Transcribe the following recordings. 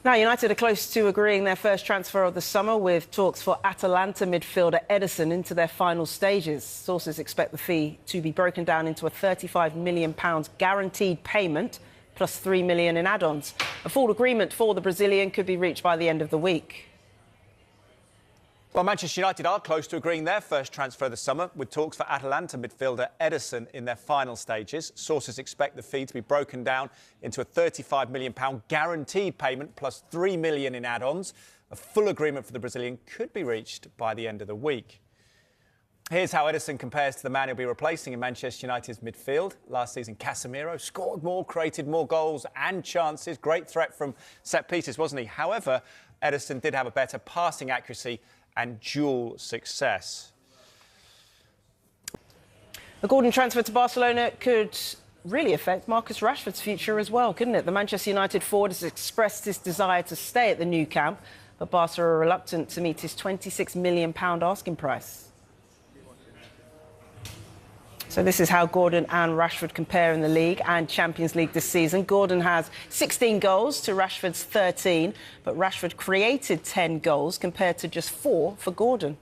Now, United are close to agreeing their first transfer of the summer, with talks for Atalanta midfielder EDERSON into their final stages. Sources expect the fee to be broken down into a £35 million guaranteed payment, plus £3 million in add-ons. A full agreement for the Brazilian could be reached by the end of the week. Well, Manchester United are close to agreeing their first transfer this summer, with talks for Atalanta midfielder EDERSON in their final stages. Sources expect the fee to be broken down into a £35 million guaranteed payment plus £3 million in add-ons. A full agreement for the Brazilian could be reached by the end of the week. Here's how EDERSON compares to the man he'll be replacing in Manchester United's midfield. Last season, Casemiro scored more, created more goals and chances. Great threat from set pieces, wasn't he? However, EDERSON did have a better passing accuracy and dual success. The Gordon transfer to Barcelona could really affect Marcus Rashford's future as well, couldn't it? The Manchester United forward has expressed his desire to stay at the new camp, but Barca are reluctant to meet his £26 million asking price. So this is how Gordon and Rashford compare in the league and Champions League this season. Gordon has 16 goals to Rashford's 13, but Rashford created 10 goals compared to just 4 for Gordon.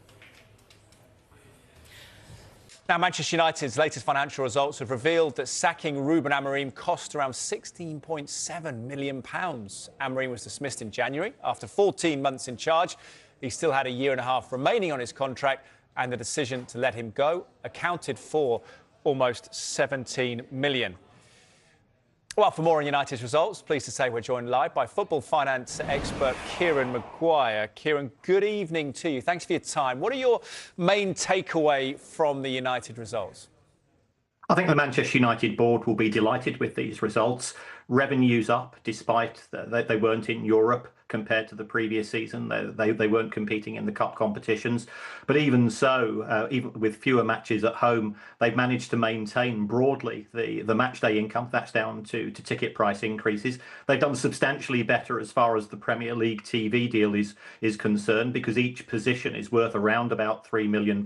Now, Manchester United's latest financial results have revealed that sacking Ruben Amorim cost around £16.7 million. Amorim was dismissed in January after 14 months in charge. He still had a year and a half remaining on his contract, and the decision to let him go accounted for almost £17 million. Well, for more on United's results, pleased to say we're joined live by football finance expert Kieran Maguire. Kieran, good evening to you. Thanks for your time. What are your main takeaway from the United results? I think the Manchester United board will be delighted with these results. Revenues up, despite that they weren't in Europe compared to the previous season. They weren't competing in the cup competitions. But even so, even with fewer matches at home, they've managed to maintain broadly the match day income. That's down to ticket price increases. They've done substantially better as far as the Premier League TV deal is concerned, because each position is worth around about £3 million.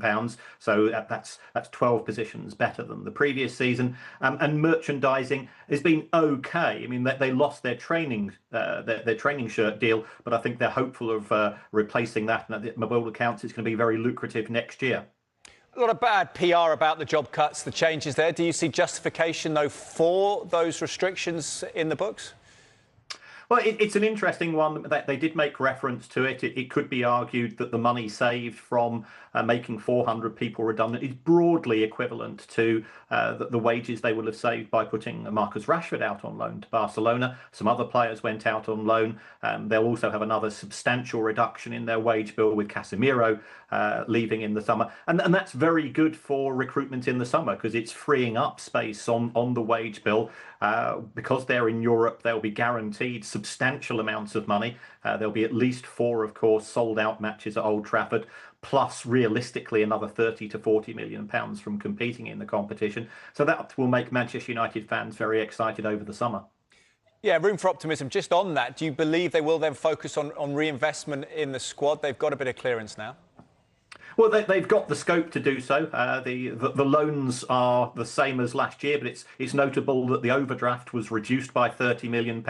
So that's 12 positions better than the previous season. And merchandising has been okay. I mean, they lost their training shirt deal, but I think they're hopeful of replacing that, and by all accounts, it's going to be very lucrative next year. A lot of bad PR about the job cuts, the changes there. Do you see justification, though, for those restrictions in the books? Well, it's an interesting one. That they did make reference to it. It could be argued that the money saved from making 400 people redundant is broadly equivalent to the wages they will have saved by putting Marcus Rashford out on loan to Barcelona. Some other players went out on loan. They'll also have another substantial reduction in their wage bill with Casemiro leaving in the summer. And that's very good for recruitment in the summer, because it's freeing up space on the wage bill. Because they're in Europe, they'll be guaranteed substantial amounts of money. There'll be at least 4, of course, sold-out matches at Old Trafford, plus realistically another 30 to 40 million pounds from competing in the competition. So that will make Manchester United fans very excited over the summer. Yeah, room for optimism. Just on that, do you believe they will then focus on reinvestment in the squad? They've got a bit of clearance now. Well, they've got the scope to do so. The loans are the same as last year, but it's notable that the overdraft was reduced by £30 million.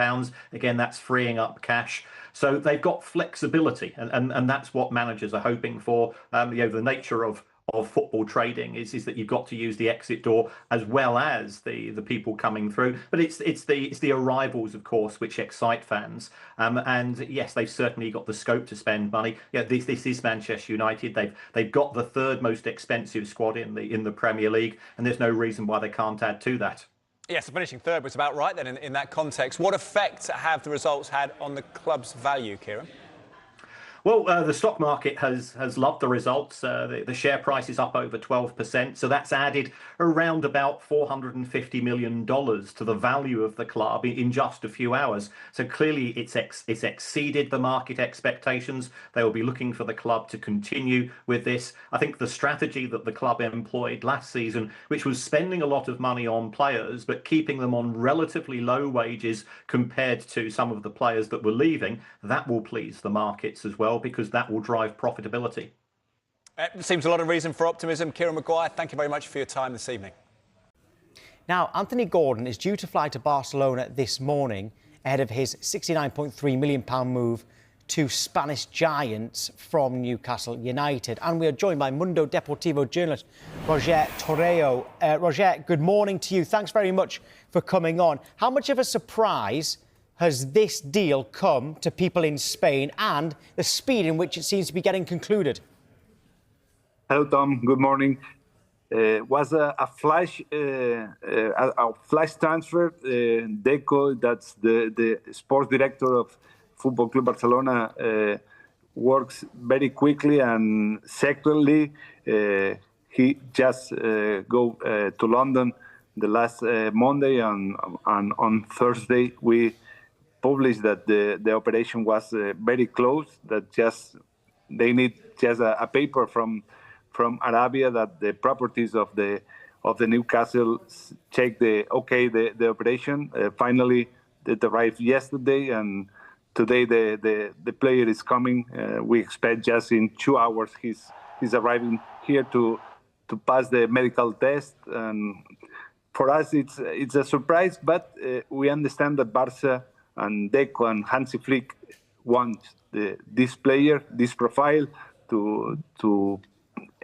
Again, that's freeing up cash. So they've got flexibility, and that's what managers are hoping for. The nature of football trading is that you've got to use the exit door as well as the people coming through. But it's the arrivals, of course, which excite fans. And yes, they've certainly got the scope to spend money. Yeah, this is Manchester United. They've got the third most expensive squad in the Premier League, and there's no reason why they can't add to that. Yes, finishing third was about right then in that context. What effect have the results had on the club's value, Kieran? Well, the stock market has loved the results. The share price is up over 12%. So that's added around about $450 million to the value of the club in just a few hours. So clearly it's exceeded the market expectations. They will be looking for the club to continue with this. I think the strategy that the club employed last season, which was spending a lot of money on players, but keeping them on relatively low wages compared to some of the players that were leaving, that will please the markets as well, because that will drive profitability. Seems a lot of reason for optimism. Kieran Maguire, thank you very much for your time this evening. Now, Anthony Gordon is due to fly to Barcelona this morning. ahead of his £69.3 million move to Spanish giants from Newcastle United. And we are joined by Mundo Deportivo journalist Roger Torreo. Roger, good morning to you. Thanks very much for coming on. How much of a surprise has this deal come to people in Spain and the speed in which it seems to be getting concluded? Hello, Tom. Good morning. Was a flash transfer. Deco, that's the sports director of Football Club Barcelona, works very quickly and secretly. He just go to London the last Monday, and on Thursday we published that the operation was very close. That just they need just a paper from Arabia that the properties of the Newcastle check the operation. Finally, it arrived yesterday, and today the player is coming. We expect just in 2 hours he's arriving here to pass the medical test. And for us it's a surprise, but we understand that Barca and Deco and Hansi Flick want this player, this profile, to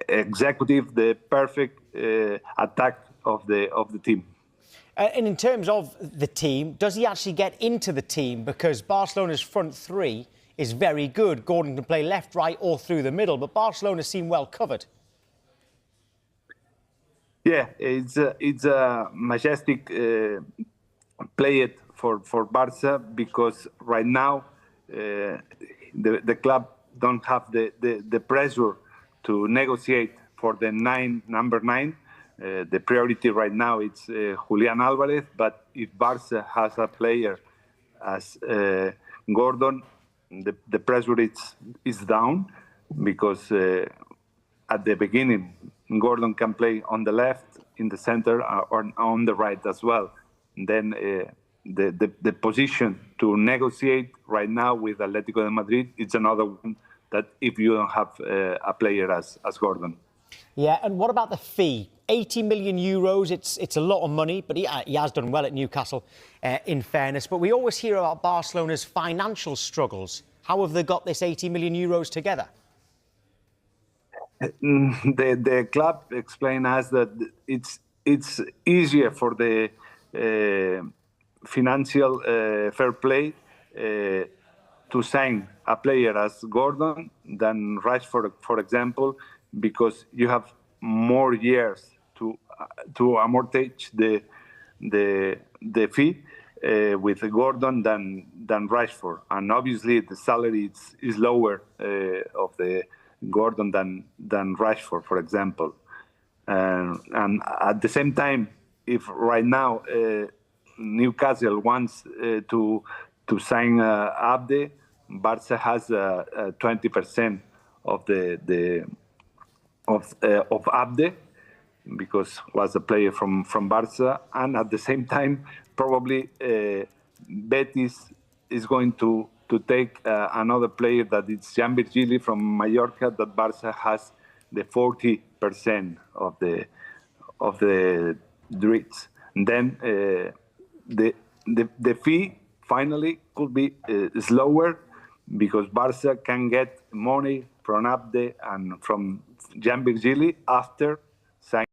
execute the perfect attack of the team. And in terms of the team, does he actually get into the team? Because Barcelona's front three is very good. Gordon can play left, right, or through the middle, but Barcelona seem well covered. Yeah, it's a majestic play it for Barca, because right now the club don't have the pressure to negotiate for the number 9. The priority right now is Julian Alvarez, but if Barca has a player as Gordon, the pressure is down, because at the beginning Gordon can play on the left, in the center, or on the right as well. And then the position to negotiate right now with Atletico de Madrid, it's another one that if you don't have a player as Gordon. Yeah, and what about the fee? 80 million euros, it's a lot of money, but he has done well at Newcastle, in fairness. But we always hear about Barcelona's financial struggles. How have they got this 80 million euros together? The club explained us that it's easier for the financial fair play to sign a player as Gordon than Rashford, for example, because you have more years to amortize the fee with Gordon than Rashford, and obviously the salary is lower of the Gordon than Rashford, for example, and at the same time, if right now Newcastle wants to sign Abde, Barca has 20% of of Abde, because was a player from Barca, and at the same time probably Betis is going to take another player that is Jan Virgili from Mallorca, that Barca has the 40% of the rates. And then the fee finally could be slower, because Barca can get money from Abde and from Jan Virgili after signing